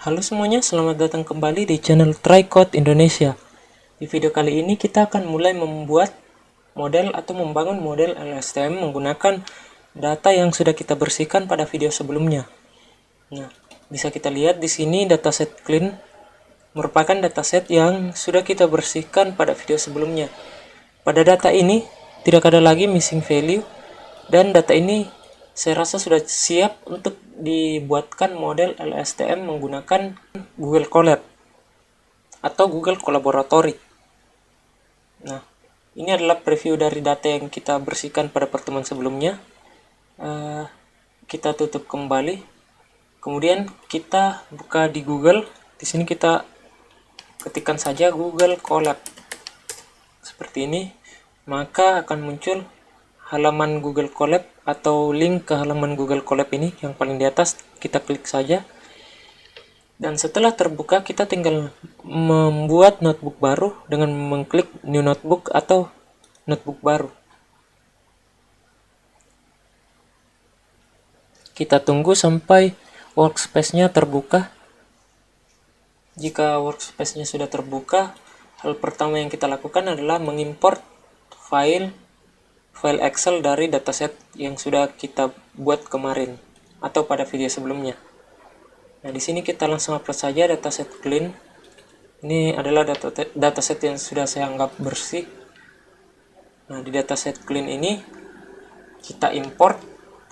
Halo semuanya, selamat datang kembali di channel Trycode Indonesia. Di video kali ini kita akan mulai membuat model atau membangun model LSTM menggunakan data yang sudah kita bersihkan pada video sebelumnya. Nah, bisa kita lihat di sini dataset clean merupakan dataset yang sudah kita bersihkan pada video sebelumnya. Pada data ini tidak ada lagi missing value dan data ini saya rasa sudah siap untuk dibuatkan model LSTM menggunakan Google Colab atau Google Collaboratory. Nah, ini adalah preview dari data yang kita bersihkan pada pertemuan sebelumnya. Kita tutup kembali. Kemudian kita buka di Google. Di sini kita ketikkan saja Google Colab. Seperti ini, maka akan muncul halaman Google Colab atau link ke halaman Google Colab ini yang paling di atas. Kita klik saja, dan setelah terbuka kita tinggal membuat notebook baru dengan mengklik new notebook atau notebook baru. Kita tunggu sampai workspace-nya terbuka. Jika workspace-nya sudah terbuka, hal pertama yang kita lakukan adalah mengimport file Excel dari dataset yang sudah kita buat kemarin atau pada video sebelumnya. Nah, di sini kita langsung upload saja dataset clean. Ini adalah dataset yang sudah saya anggap bersih. Nah, di dataset clean ini kita import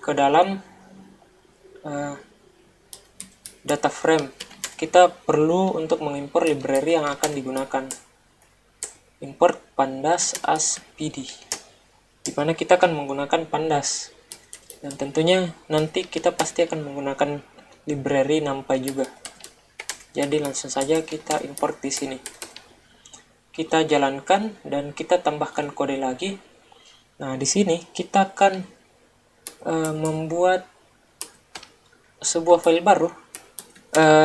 ke dalam data frame. Kita perlu untuk mengimport library yang akan digunakan. Import pandas as pd, di mana kita akan menggunakan pandas, dan tentunya nanti kita pasti akan menggunakan library NumPy juga. Jadi langsung saja kita import di sini. Kita jalankan dan kita tambahkan kode lagi. Nah, di sini kita akan membuat sebuah file baru.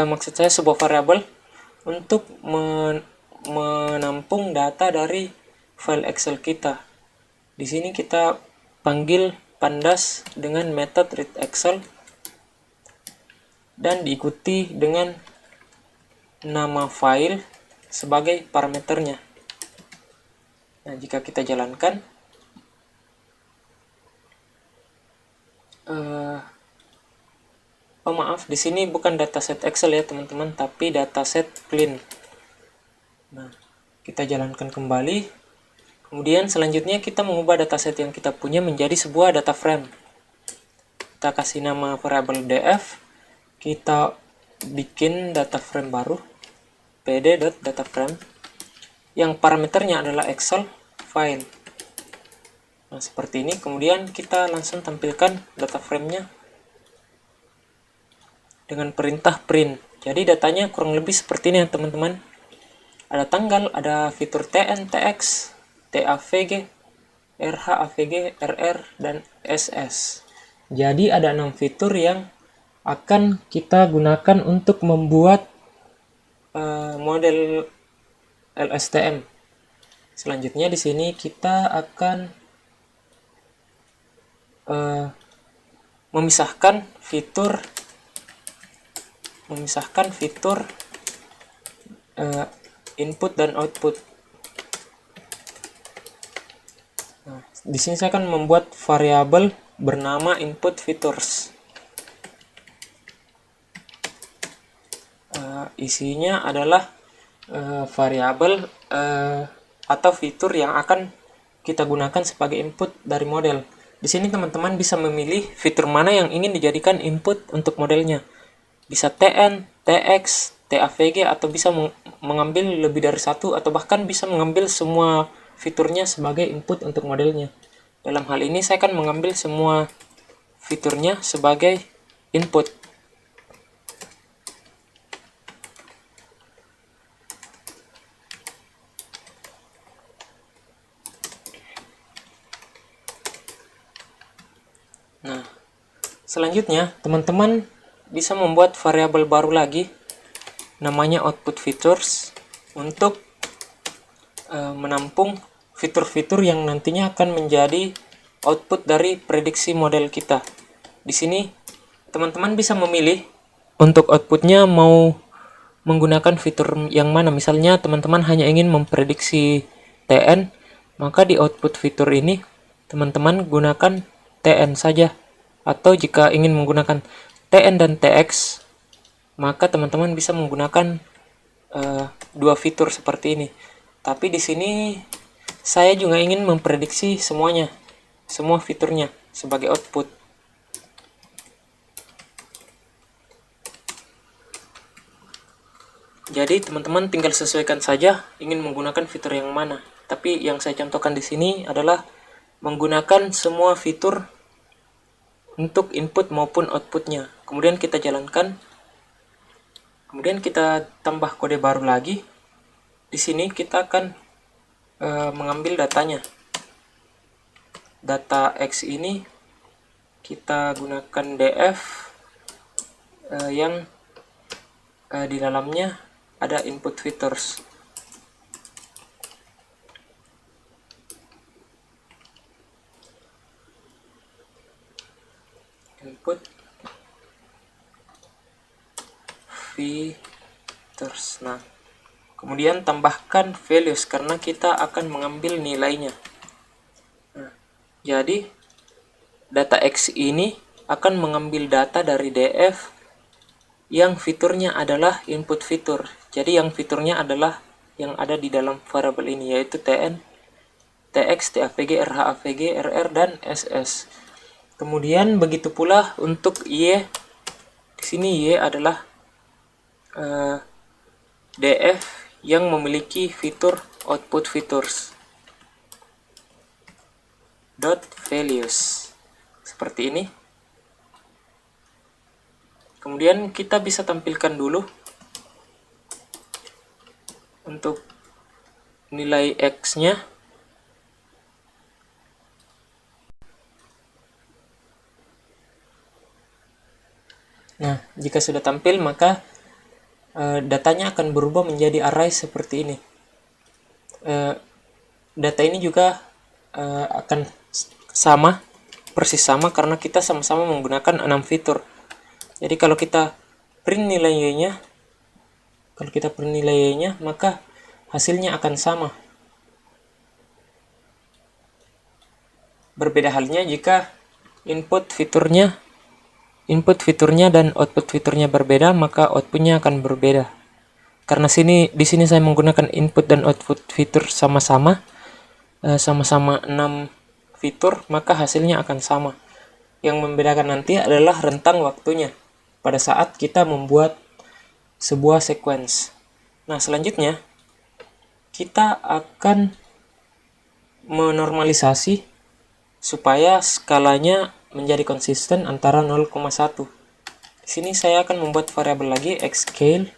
Maksud saya sebuah variabel untuk menampung data dari file Excel kita. Di sini kita panggil pandas dengan method read Excel dan diikuti dengan nama file sebagai parameternya. Nah, jika kita jalankan, maaf, di sini bukan dataset Excel ya teman-teman, tapi dataset clean. Nah, kita jalankan kembali. Kemudian selanjutnya kita mengubah dataset yang kita punya menjadi sebuah data frame. Kita kasih nama variabel df. Kita bikin data frame baru, pd.dataframe, yang parameternya adalah Excel file. Nah, seperti ini. Kemudian kita langsung tampilkan data frame-nya dengan perintah print. Jadi datanya kurang lebih seperti ini ya teman-teman. Ada tanggal, ada fitur tn, tx, TAVG, RH, AVG, RR, dan SS. Jadi ada 6 fitur yang akan kita gunakan untuk membuat model LSTM. Selanjutnya di sini kita akan memisahkan fitur input dan output. Nah, di sini saya akan membuat variabel bernama input features. Isinya adalah variabel atau fitur yang akan kita gunakan sebagai input dari model. Di sini teman-teman bisa memilih fitur mana yang ingin dijadikan input untuk modelnya. Bisa TN, TX, TAVG, atau bisa mengambil lebih dari satu, atau bahkan bisa mengambil semua fiturnya sebagai input untuk modelnya. Dalam hal ini saya akan mengambil semua fiturnya sebagai input. Nah, selanjutnya teman-teman bisa membuat variabel baru lagi namanya output features untuk menampung fitur-fitur yang nantinya akan menjadi output dari prediksi model kita. Di sini teman-teman bisa memilih untuk outputnya mau menggunakan fitur yang mana. Misalnya teman-teman hanya ingin memprediksi TN, maka di output fitur ini teman-teman gunakan TN saja. Atau jika ingin menggunakan TN dan TX, maka teman-teman bisa menggunakan dua fitur seperti ini. Tapi di sini saya juga ingin memprediksi semuanya, semua fiturnya sebagai output. Jadi teman-teman tinggal sesuaikan saja ingin menggunakan fitur yang mana. Tapi yang saya contohkan di sini adalah menggunakan semua fitur untuk input maupun outputnya. Kemudian kita jalankan. Kemudian kita tambah kode baru lagi. Di sini kita akan mengambil datanya. Data X ini kita gunakan df yang di dalamnya ada input features. Input features. Nah, kemudian tambahkan values karena kita akan mengambil nilainya. Nah, jadi data X ini akan mengambil data dari df yang fiturnya adalah input fitur. Jadi yang fiturnya adalah yang ada di dalam variabel ini, yaitu TN, TX, TAVG, RHAVG, RR, dan SS. Kemudian begitu pula untuk Y. Di sini Y adalah DF yang memiliki fitur output features dot values seperti ini. Kemudian kita bisa tampilkan dulu untuk nilai X-nya. Nah, jika sudah tampil maka datanya akan berubah menjadi array seperti ini. Data ini juga akan persis sama karena kita sama-sama menggunakan 6 fitur. Jadi kalau kita print nilai Y-nya, maka hasilnya akan sama. Berbeda halnya jika input fiturnya dan output fiturnya berbeda, maka outputnya akan berbeda. Karena di sini saya menggunakan input dan output fitur sama-sama 6 fitur, maka hasilnya akan sama. Yang membedakan nanti adalah rentang waktunya pada saat kita membuat sebuah sequence. Nah, selanjutnya kita akan menormalisasi supaya skalanya menjadi konsisten antara 0,1. Di sini saya akan membuat variabel lagi xScale.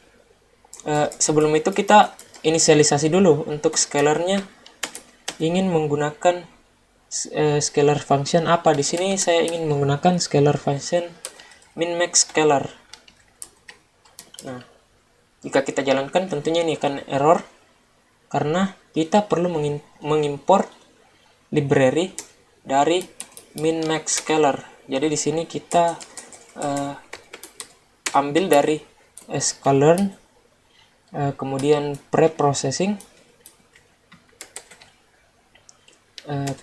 Sebelum itu kita inisialisasi dulu untuk scalarnya. Ingin menggunakan scalar function apa? Di sini saya ingin menggunakan scalar function min-max scalar. Nah, jika kita jalankan tentunya ini akan error karena kita perlu mengimport library dari min-max scalar. Jadi di sini kita ambil dari sklearn, kemudian preprocessing,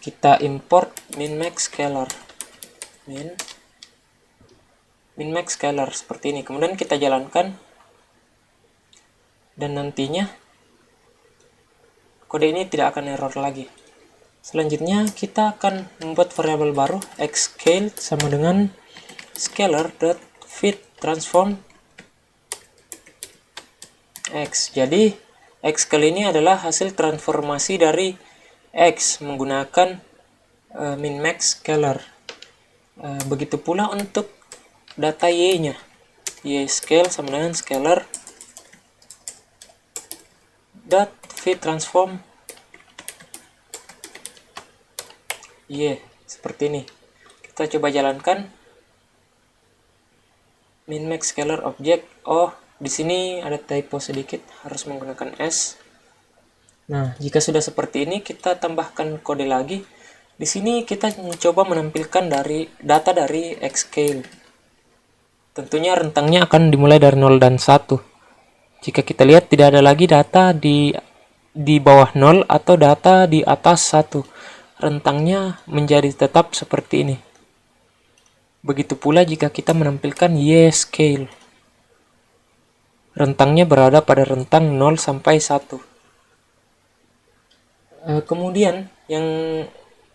kita import min-max scalar. Min-max scalar seperti ini. Kemudian kita jalankan. Dan nantinya kode ini tidak akan error lagi. Selanjutnya kita akan membuat variabel baru xScale sama dengan scalar.fitTransform x. Jadi xScale ini adalah hasil transformasi dari x menggunakan min-max scalar. Begitu pula untuk data y-nya. Y-scale sama dengan scalar .fitTransform Y, seperti ini. Kita coba jalankan. Min-max scalar object. Oh, di sini ada typo sedikit, harus menggunakan S. Nah, jika sudah seperti ini, kita tambahkan kode lagi. Di sini kita mencoba menampilkan data dari xScale. Tentunya rentangnya akan dimulai dari 0 dan 1. Jika kita lihat tidak ada lagi data di bawah 0 atau data di atas 1. Rentangnya menjadi tetap seperti ini. Begitu pula jika kita menampilkan Y-scale. Rentangnya berada pada rentang 0 sampai 1. Kemudian yang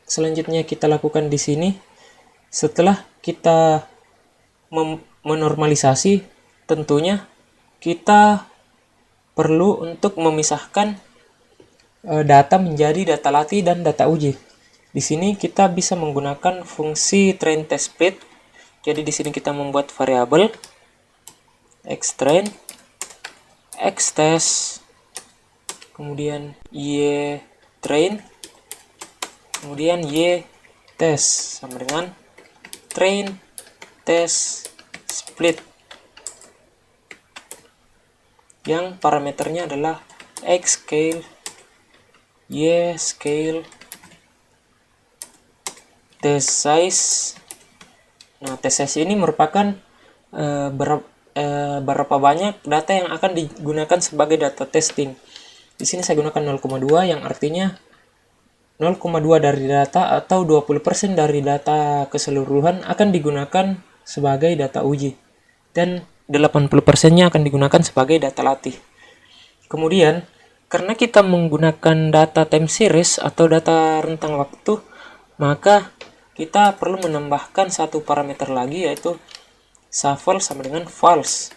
selanjutnya kita lakukan di sini, setelah kita menormalisasi, tentunya kita perlu untuk memisahkan data menjadi data latih dan data uji. Di sini kita bisa menggunakan fungsi train test split. Jadi di sini kita membuat variabel xtrain, xtest, kemudian y-train, kemudian y-test sama dengan train test split yang parameternya adalah x-scale, y-scale, test size. Nah, test size ini merupakan berapa banyak data yang akan digunakan sebagai data testing. Di sini saya gunakan 0,2 yang artinya 0,2 dari data atau 20% dari data keseluruhan akan digunakan sebagai data uji. Dan 80%-nya akan digunakan sebagai data latih. Kemudian, karena kita menggunakan data time series atau data rentang waktu, maka kita perlu menambahkan satu parameter lagi, yaitu shuffle sama dengan false.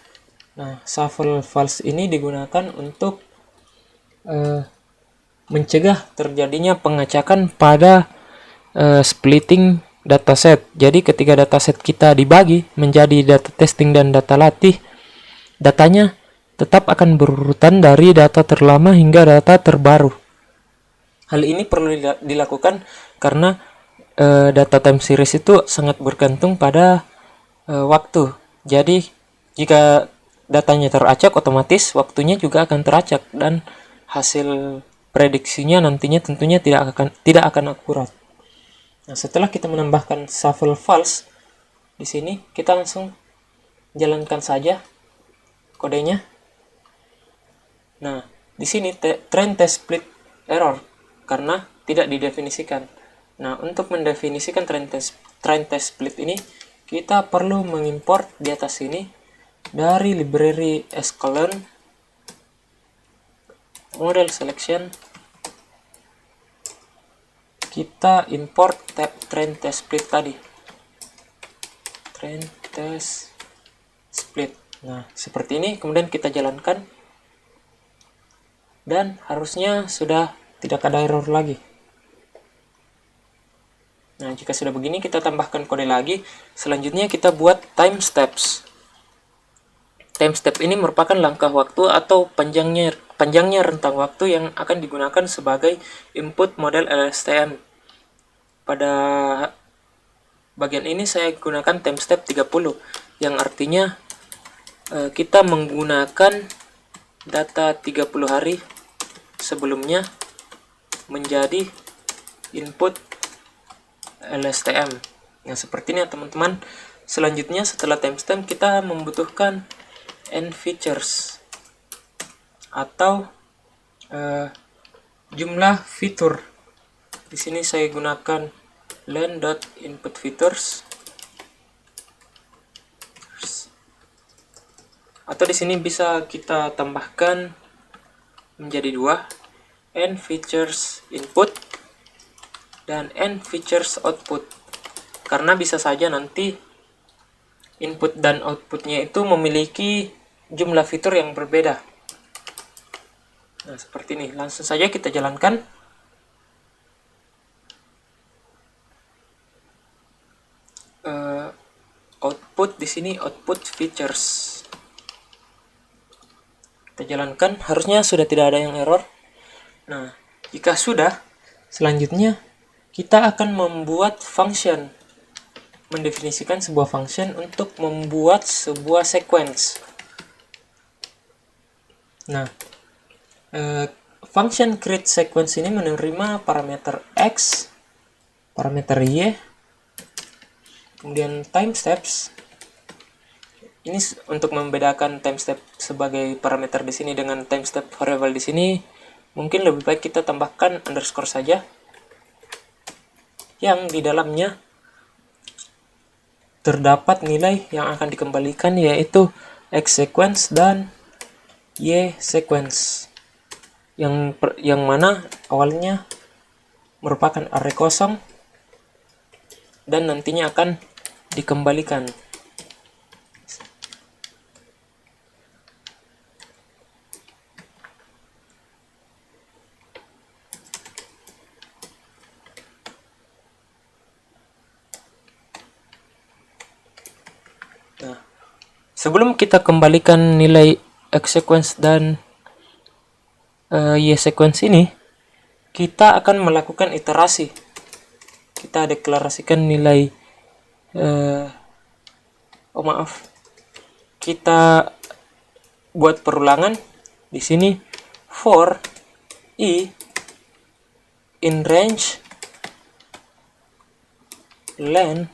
Nah, shuffle false ini digunakan untuk mencegah terjadinya pengacakan pada splitting dataset. Jadi ketika dataset kita dibagi menjadi data testing dan data latih, datanya tetap akan berurutan dari data terlama hingga data terbaru. Hal ini perlu dilakukan karena data time series itu sangat bergantung pada waktu. Jadi jika datanya teracak, otomatis waktunya juga akan teracak dan hasil prediksinya nantinya tentunya tidak akan akurat. Nah, setelah kita menambahkan shuffle false di sini, kita langsung jalankan saja kodenya. Nah, di sini train test split error karena tidak didefinisikan. Nah, untuk mendefinisikan train test split ini, kita perlu mengimport di atas sini dari library sklearn model selection. Kita import train test split tadi. Train test split. Nah, seperti ini. Kemudian kita jalankan. Dan harusnya sudah tidak ada error lagi. Nah, jika sudah begini, kita tambahkan kode lagi. Selanjutnya kita buat time steps. Time step ini merupakan langkah waktu atau panjangnya rentang waktu yang akan digunakan sebagai input model LSTM. Pada bagian ini saya gunakan time step 30, yang artinya kita menggunakan data 30 hari sebelumnya menjadi input LSTM. Nah, seperti ini ya teman-teman. Selanjutnya setelah timestamp kita membutuhkan end features atau jumlah fitur. Di sini saya gunakan len.inputFeatures, atau di sini bisa kita tambahkan menjadi dua, end features input dan end features output, karena bisa saja nanti input dan outputnya itu memiliki jumlah fitur yang berbeda. Nah, seperti ini. Langsung saja kita jalankan. Output di sini output features. Kita jalankan, harusnya sudah tidak ada yang error. Nah, jika sudah, selanjutnya kita akan membuat function, mendefinisikan sebuah function untuk membuat sebuah sequence. Nah, function create sequence ini menerima parameter x, parameter y, kemudian time steps, Ini untuk membedakan time step sebagai parameter di sini dengan time step variable di sini, mungkin lebih baik kita tambahkan underscore saja, yang di dalamnya terdapat nilai yang akan dikembalikan, yaitu X sequence dan Y sequence, yang mana awalnya merupakan array kosong dan nantinya akan dikembalikan. Nah, sebelum kita kembalikan nilai X sequence dan Y sequence ini, kita akan melakukan iterasi. Kita deklarasikan nilai kita buat perulangan di sini for i in range len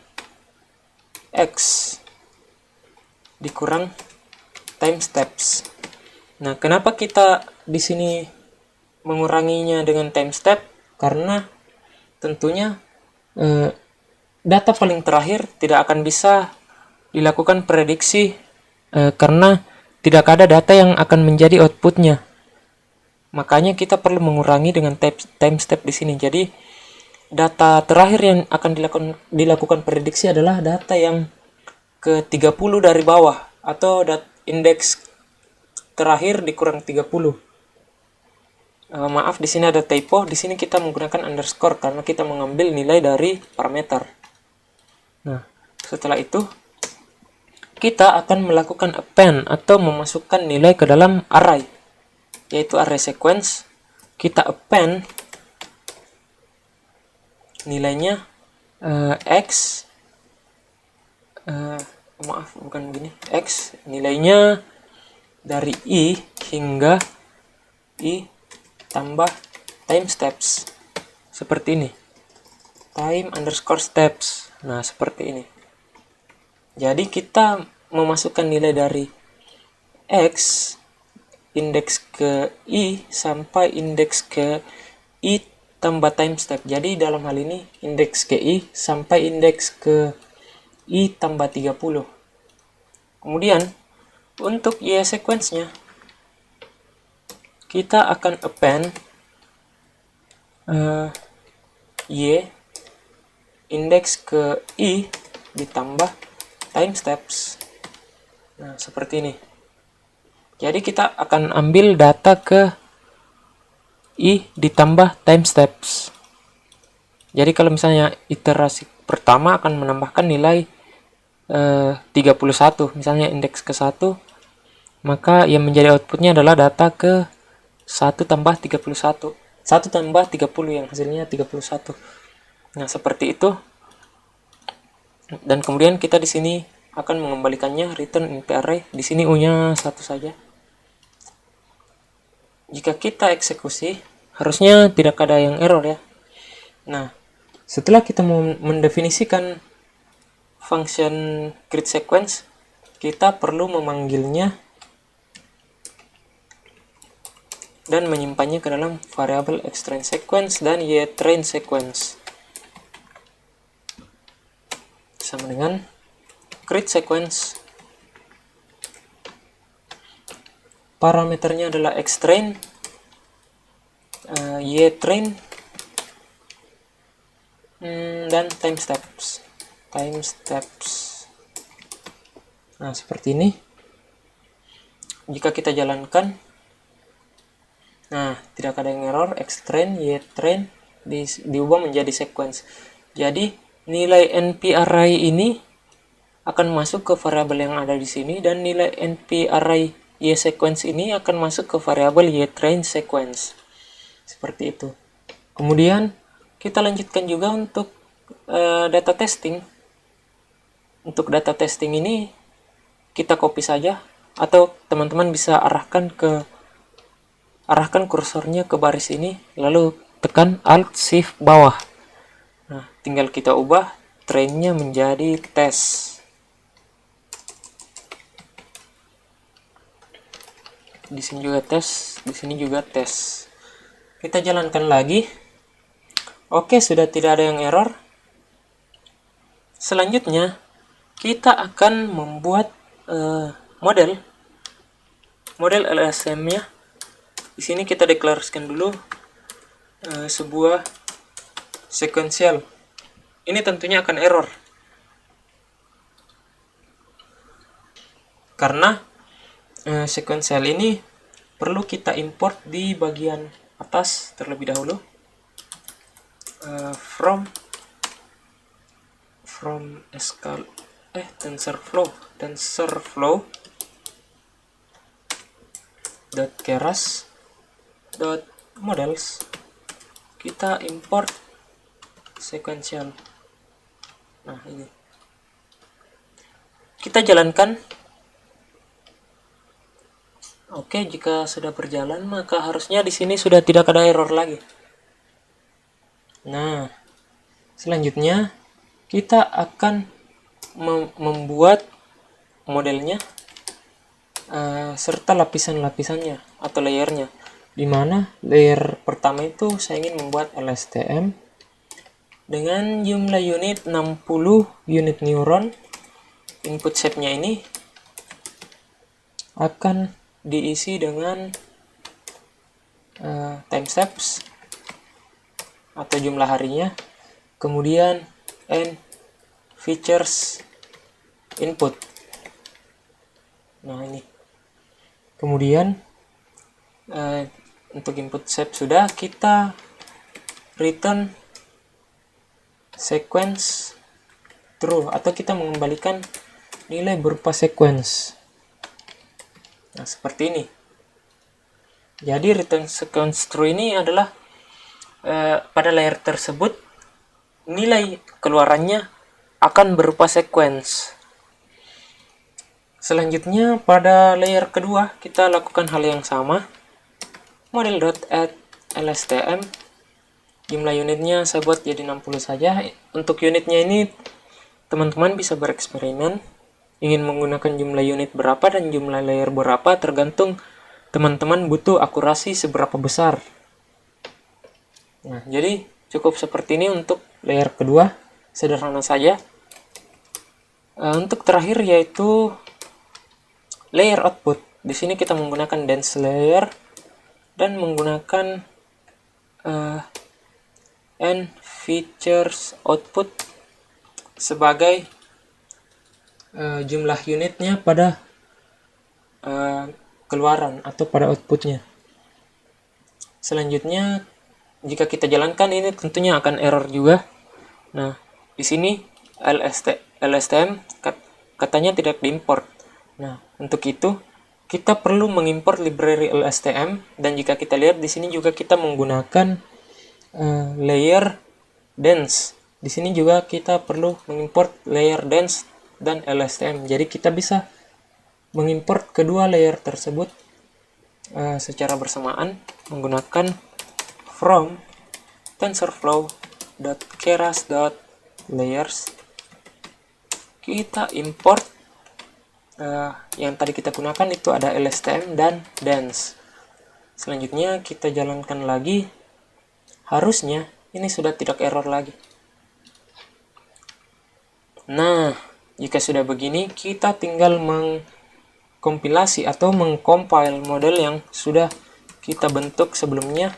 x dikurang time steps. Nah, kenapa kita di sini menguranginya dengan time step? Karena tentunya data paling terakhir tidak akan bisa dilakukan prediksi karena tidak ada data yang akan menjadi outputnya. Makanya kita perlu mengurangi dengan time step di sini. Jadi data terakhir yang akan dilakukan prediksi adalah data yang ke 30 dari bawah, atau indeks terakhir dikurang 30. Maaf, di sini ada typo. Di sini kita menggunakan underscore karena kita mengambil nilai dari parameter. Nah, setelah itu kita akan melakukan append atau memasukkan nilai ke dalam array, yaitu array sequence. Kita append nilainya x x nilainya dari i hingga i tambah time steps, seperti ini, time underscore steps. Nah, seperti ini. Jadi kita memasukkan nilai dari x indeks ke i sampai indeks ke i tambah time step. Jadi dalam hal ini indeks ke i sampai indeks ke i tambah 30. Kemudian untuk y sequence-nya kita akan append y indeks ke i ditambah time steps. Nah, seperti ini. Jadi kita akan ambil data ke i ditambah time steps. Jadi kalau misalnya iterasi pertama akan menambahkan nilai 31, misalnya indeks ke 1, maka yang menjadi outputnya adalah data ke 1 tambah 31, 1 tambah 30 yang hasilnya 31. Nah, seperti itu. Dan kemudian kita di sini akan mengembalikannya return init array. Di sini u-nya 1 saja. Jika kita eksekusi, harusnya tidak ada yang error ya. Nah, setelah kita mendefinisikan function create sequence, kita perlu memanggilnya dan menyimpannya ke dalam variabel xtrain sequence dan ytrain sequence, sama dengan create sequence. Parameternya adalah xtrain, ytrain, dan time steps. Nah, seperti ini. Jika kita jalankan, nah, tidak ada yang error. Xtrain, ytrain diubah menjadi sequence. Jadi nilai np array ini akan masuk ke variabel yang ada di sini, dan nilai np array y sequence ini akan masuk ke variabel ytrain sequence. Seperti itu. Kemudian kita lanjutkan juga untuk data testing. Untuk data testing ini kita copy saja, atau teman-teman bisa arahkan kursornya ke baris ini, lalu tekan Alt Shift bawah. Nah, tinggal kita ubah trainnya menjadi test. di sini juga tes, di sini juga tes. Kita jalankan lagi. Oke, sudah tidak ada yang error. Selanjutnya kita akan membuat model LSTM-nya. Di sini kita deklarasikan dulu sebuah sequential. Ini tentunya akan error karena sequential ini perlu kita import di bagian atas terlebih dahulu. From TensorFlow .keras .models, kita import sequential. Nah, ini kita jalankan. Oke, jika sudah berjalan maka harusnya di sini sudah tidak ada error lagi. Nah, selanjutnya kita akan membuat modelnya serta lapisan-lapisannya atau layernya, dimana layer pertama itu saya ingin membuat LSTM dengan jumlah unit 60 unit neuron. Input shape-nya ini akan diisi dengan time steps atau jumlah harinya, kemudian and features input. Nah, ini kemudian untuk input shape sudah, kita return sequence true atau kita mengembalikan nilai berupa sequence. Nah, seperti ini. Jadi return sequence true ini adalah pada layer tersebut nilai keluarannya akan berupa sequence. Selanjutnya pada layer kedua kita lakukan hal yang sama. Model.add LSTM, jumlah unitnya saya buat jadi 60 saja. Untuk unitnya ini teman-teman bisa bereksperimen, ingin menggunakan jumlah unit berapa dan jumlah layer berapa, tergantung teman-teman butuh akurasi seberapa besar. Nah, jadi cukup seperti ini untuk layer kedua, sederhana saja. Untuk terakhir yaitu layer output. Di sini kita menggunakan dense layer dan menggunakan and features output sebagai jumlah unitnya pada keluaran atau pada outputnya. Selanjutnya jika kita jalankan ini tentunya akan error juga. Nah, di sini LSTM katanya tidak diimport. Nah, untuk itu kita perlu mengimport library LSTM, dan jika kita lihat di sini juga kita menggunakan layer dense. Di sini juga kita perlu mengimport layer dense dan LSTM. Jadi kita bisa mengimport kedua layer tersebut secara bersamaan menggunakan from TensorFlow.keras.layers. Kita import yang tadi kita gunakan itu ada LSTM dan dense. Selanjutnya kita jalankan lagi. Harusnya ini sudah tidak error lagi. Nah, jika sudah begini, kita tinggal mengkompilasi atau mengcompile model yang sudah kita bentuk sebelumnya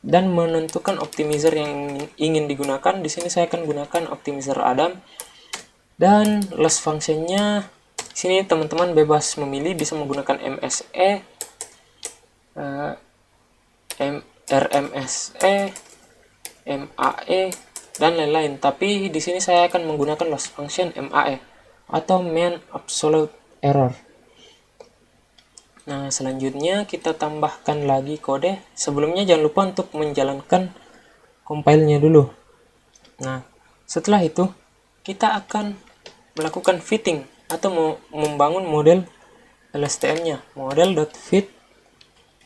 dan menentukan optimizer yang ingin digunakan. Di sini saya akan gunakan optimizer Adam, dan loss functionnya sini teman-teman bebas memilih, bisa menggunakan MSE, RMSE, MAE, dan lain-lain. Tapi di sini saya akan menggunakan loss function MAE atau mean absolute error. Nah, selanjutnya kita tambahkan lagi kode. Sebelumnya jangan lupa untuk menjalankan compile-nya dulu. Nah, setelah itu kita akan melakukan fitting atau membangun model LSTM-nya. Model.fit,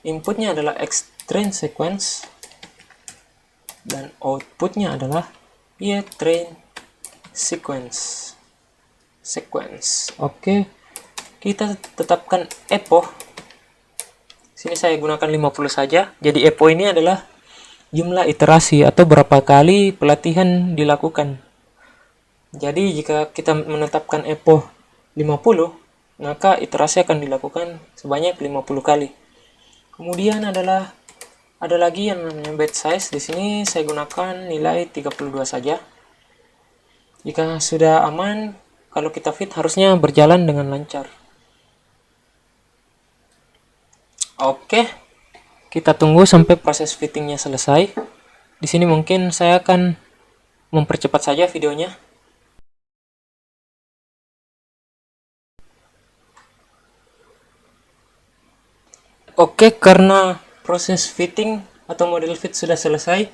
inputnya adalah xtrain sequence dan outputnya adalah ytrain sequence. Oke, kita tetapkan epoch Sini saya gunakan 50 saja. Jadi EPO ini adalah jumlah iterasi atau berapa kali pelatihan dilakukan. Jadi jika kita menetapkan EPO 50, maka iterasi akan dilakukan sebanyak 50 kali. Kemudian ada lagi yang namanya batch size. Di sini saya gunakan nilai 32 saja. Jika sudah aman, kalau kita fit harusnya berjalan dengan lancar. Oke, kita tunggu sampai proses fittingnya selesai. Di sini mungkin saya akan mempercepat saja videonya. Oke, karena proses fitting atau model fit sudah selesai,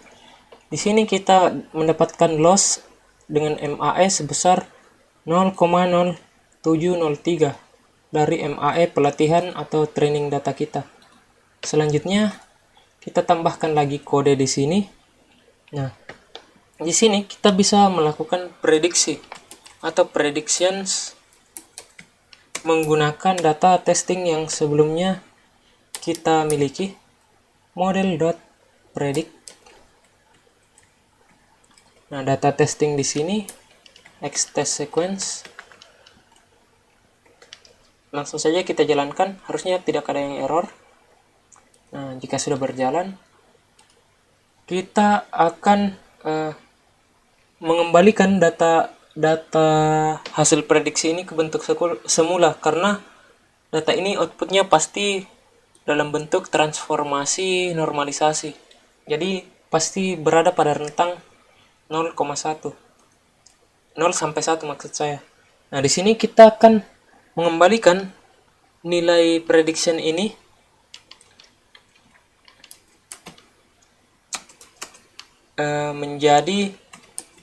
di sini kita mendapatkan loss dengan MAE sebesar 0,0703 dari MAE pelatihan atau training data kita. Selanjutnya kita tambahkan lagi kode di sini. Nah, di sini kita bisa melakukan prediksi atau predictions menggunakan data testing yang sebelumnya kita miliki, model.predict. Nah, data testing di sini xtest sequence. Langsung saja kita jalankan, harusnya tidak ada yang error. Nah, jika sudah berjalan, kita akan mengembalikan data hasil prediksi ini ke bentuk semula, karena data ini outputnya pasti dalam bentuk transformasi normalisasi. Jadi pasti berada pada rentang 0,1. 0 sampai 1 maksud saya. Nah, di sini kita akan mengembalikan nilai prediction ini menjadi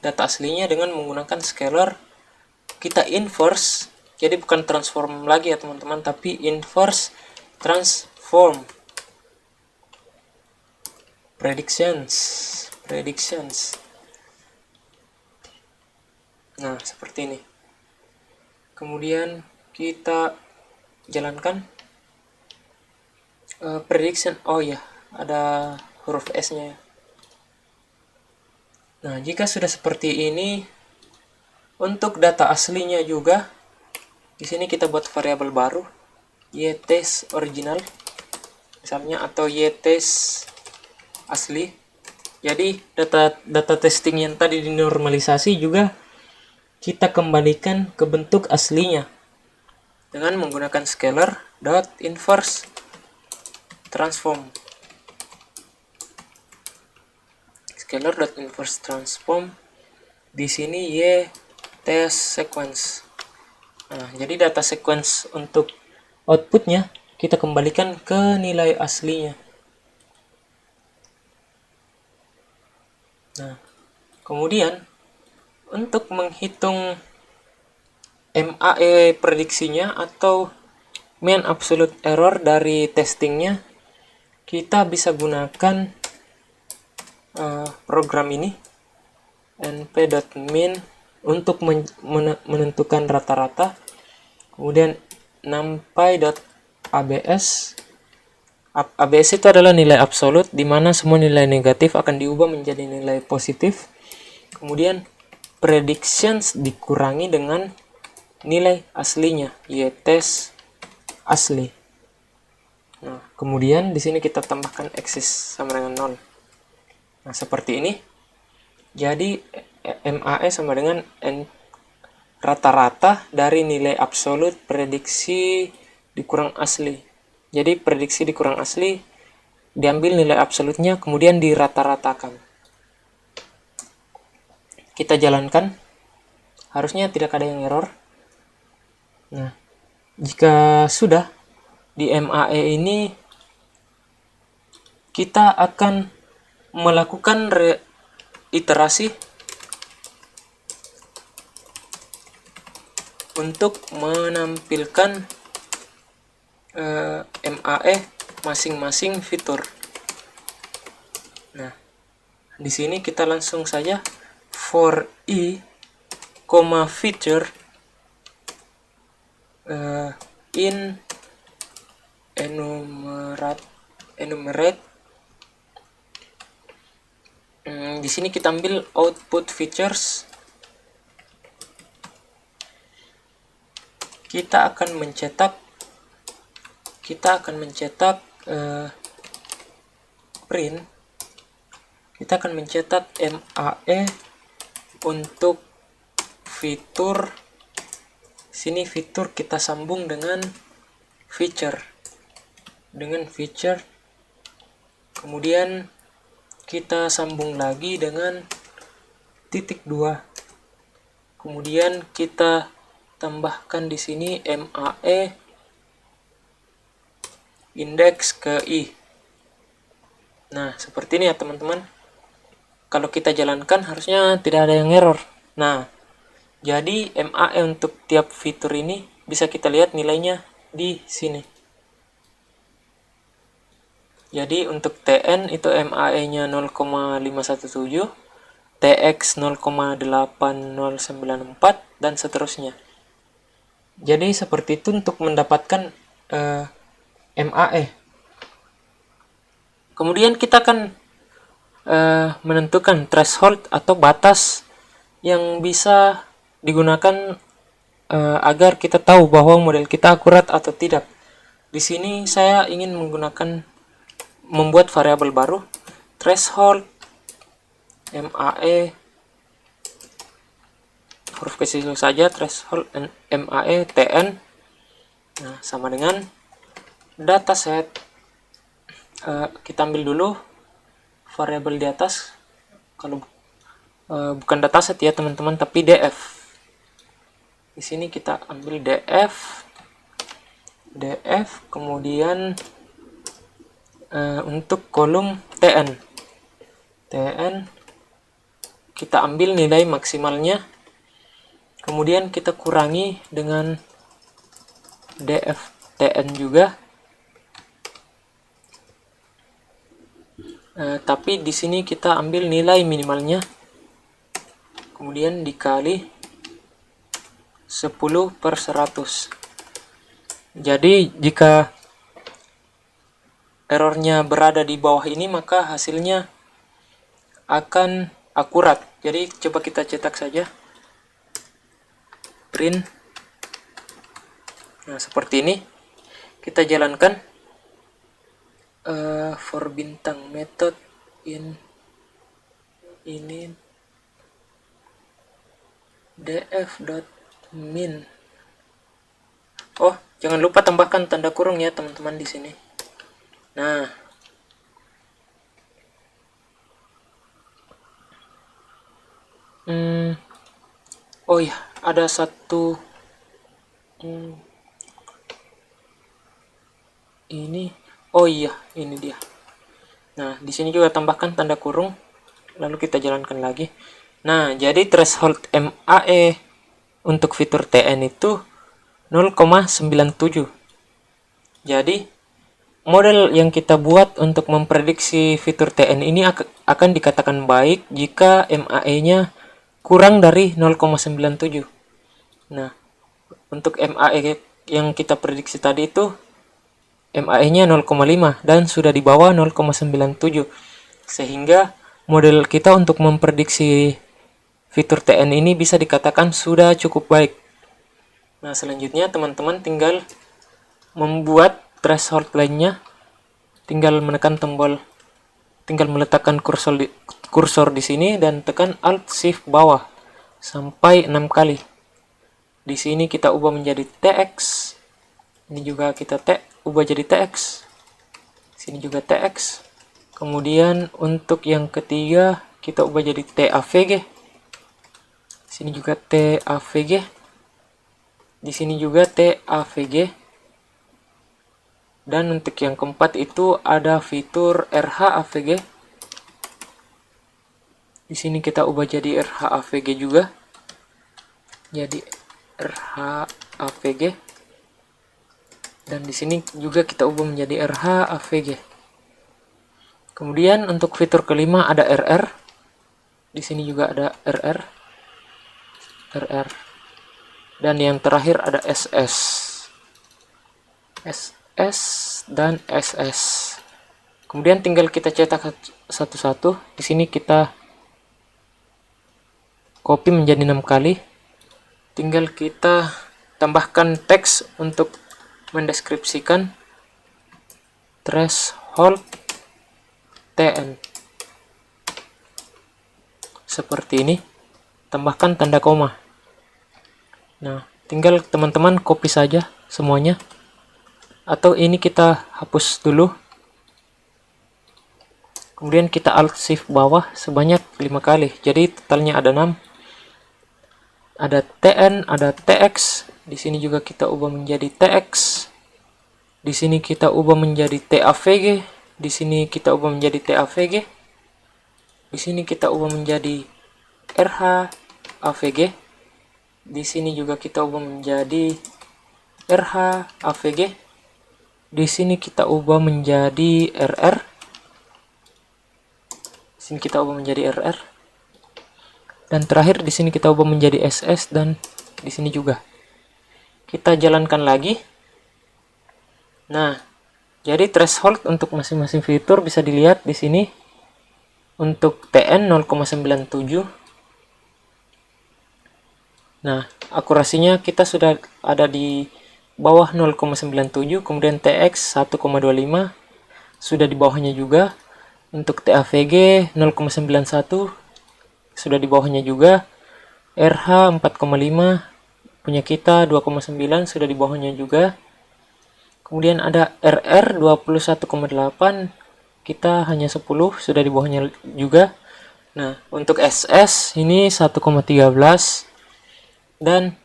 data aslinya dengan menggunakan scalar. Kita inverse, jadi bukan transform lagi ya teman-teman, tapi inverse transform predictions. Nah, seperti ini. Kemudian kita jalankan prediction. Oh ya, ada huruf S-nya. Nah, jika sudah seperti ini, untuk data aslinya juga, di sini kita buat variabel baru, ytest original, misalnya, atau ytest asli. Jadi data testing yang tadi dinormalisasi juga kita kembalikan ke bentuk aslinya dengan menggunakan scalar dot inverse transform. Scalar dot inverse transform di sini y test sequence. Nah, jadi data sequence untuk outputnya kita kembalikan ke nilai aslinya. Nah, kemudian untuk menghitung MAE prediksinya atau mean absolute error dari testingnya, kita bisa gunakan program ini, np.min, untuk menentukan rata-rata. Kemudian numpy.abs. ABS itu adalah nilai absolut, di mana semua nilai negatif akan diubah menjadi nilai positif. Kemudian predictions dikurangi dengan nilai aslinya, ytest asli. Nah, kemudian di sini kita tambahkan axis sama dengan 0. Nah, seperti ini. Jadi MAE sama dengan rata-rata dari nilai absolut prediksi dikurang asli. Jadi prediksi dikurang asli, diambil nilai absolutnya, kemudian dirata-ratakan. Kita jalankan, harusnya tidak ada yang error. Nah, jika sudah di MAE ini, kita akan melakukan iterasi untuk menampilkan MAE masing-masing fitur. Nah, di sini kita langsung saja for i, feature in enumerate enumerate. Di sini kita ambil output features. Kita akan mencetak print. Kita akan mencetak MAE untuk fitur. Sini fitur kita sambung dengan feature. Kemudian kita sambung lagi dengan titik 2. Kemudian kita tambahkan di sini MAE indeks ke I. Nah, seperti ini ya teman-teman. Kalau kita jalankan harusnya tidak ada yang error. Nah, jadi MAE untuk tiap fitur ini bisa kita lihat nilainya di sini. Jadi untuk TN itu MAE-nya 0,517, TX 0,8094 dan seterusnya. Jadi seperti itu untuk mendapatkan MAE. Kemudian kita akan menentukan threshold atau batas yang bisa digunakan agar kita tahu bahwa model kita akurat atau tidak. Di sini saya ingin membuat variabel baru, threshold MAE, huruf kecil saja, threshold MAE TN. Nah, sama dengan dataset. Kita ambil dulu variabel di atas. Kalau bukan dataset ya teman-teman, tapi df. Di sini kita ambil df, kemudian untuk kolom TN kita ambil nilai maksimalnya, kemudian kita kurangi dengan df TN juga. Tapi di sini kita ambil nilai minimalnya, kemudian dikali 10/100. Jadi jika errornya berada di bawah ini, maka hasilnya akan akurat. Jadi coba kita cetak saja print. Nah, seperti ini. Kita jalankan for bintang method ini df.min. Oh, jangan lupa tambahkan tanda kurung ya teman-teman di sini. Nah, oh ya, ada satu ini. Oh iya, ini dia. Nah, di sini juga tambahkan tanda kurung, lalu kita jalankan lagi. Nah, jadi threshold MAE untuk fitur TN itu 0,97. Jadi model yang kita buat untuk memprediksi fitur TN ini akan dikatakan baik jika MAE-nya kurang dari 0,97. Nah, untuk MAE yang kita prediksi tadi itu MAE-nya 0,5 dan sudah di bawah 0,97. Sehingga model kita untuk memprediksi fitur TN ini bisa dikatakan sudah cukup baik. Nah, selanjutnya teman-teman tinggal membuat threshold lainnya. Tinggal meletakkan kursor di sini dan tekan Alt Shift bawah sampai 6 kali. Di sini kita ubah menjadi TX. Ini juga kita ubah jadi TX. Sini juga TX. Kemudian untuk yang ketiga kita ubah jadi TAVG. Sini juga TAVG. Di sini juga TAVG. Dan untuk yang keempat itu ada fitur RHAVG. Di sini kita ubah jadi RHAVG juga. Jadi RHAVG. Dan di sini juga kita ubah menjadi RHAVG. Kemudian untuk fitur kelima ada RR. Di sini juga ada RR. Dan yang terakhir ada SS dan SS. Kemudian tinggal kita cetak satu-satu. Di sini kita copy menjadi 6 kali. Tinggal kita tambahkan teks untuk mendeskripsikan threshold TN. Seperti ini. Tambahkan tanda koma. Nah, tinggal teman-teman copy saja semuanya. Atau ini kita hapus dulu. Kemudian kita Alt Shift bawah sebanyak 5 kali. Jadi totalnya ada 6. Ada TN, ada TX. Di sini juga kita ubah menjadi TX. Di sini kita ubah menjadi TAVG. Di sini kita ubah menjadi TAVG. Di sini kita ubah menjadi RH AVG. Di sini juga kita ubah menjadi RH AVG. Di sini kita ubah menjadi RR. Di sini kita ubah menjadi RR. Dan terakhir di sini kita ubah menjadi SS, dan di sini juga. Kita jalankan lagi. Nah, jadi threshold untuk masing-masing fitur bisa dilihat di sini. Untuk TN 0,97. Nah, akurasinya kita sudah ada di bawah 0,97, kemudian TX 1,25 sudah di bawahnya juga. Untuk TAVG 0,91 sudah di bawahnya juga. RH 4,5 punya kita 2,9 sudah di bawahnya juga. Kemudian ada RR 21,8, kita hanya 10 sudah di bawahnya juga. Nah, untuk SS ini 1,13, dan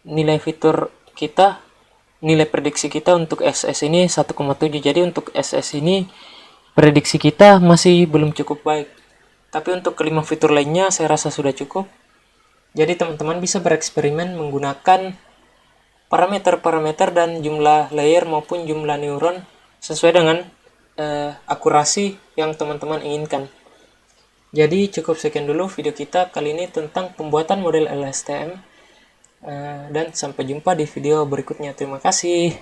nilai fitur kita, nilai prediksi kita untuk SS ini 1,7. Jadi untuk SS ini prediksi kita masih belum cukup baik. Tapi untuk kelima fitur lainnya saya rasa sudah cukup. Jadi teman-teman bisa bereksperimen menggunakan parameter-parameter dan jumlah layer maupun jumlah neuron sesuai dengan akurasi yang teman-teman inginkan. Jadi cukup sekian dulu video kita kali ini tentang pembuatan model LSTM. Dan sampai jumpa di video berikutnya. Terima kasih.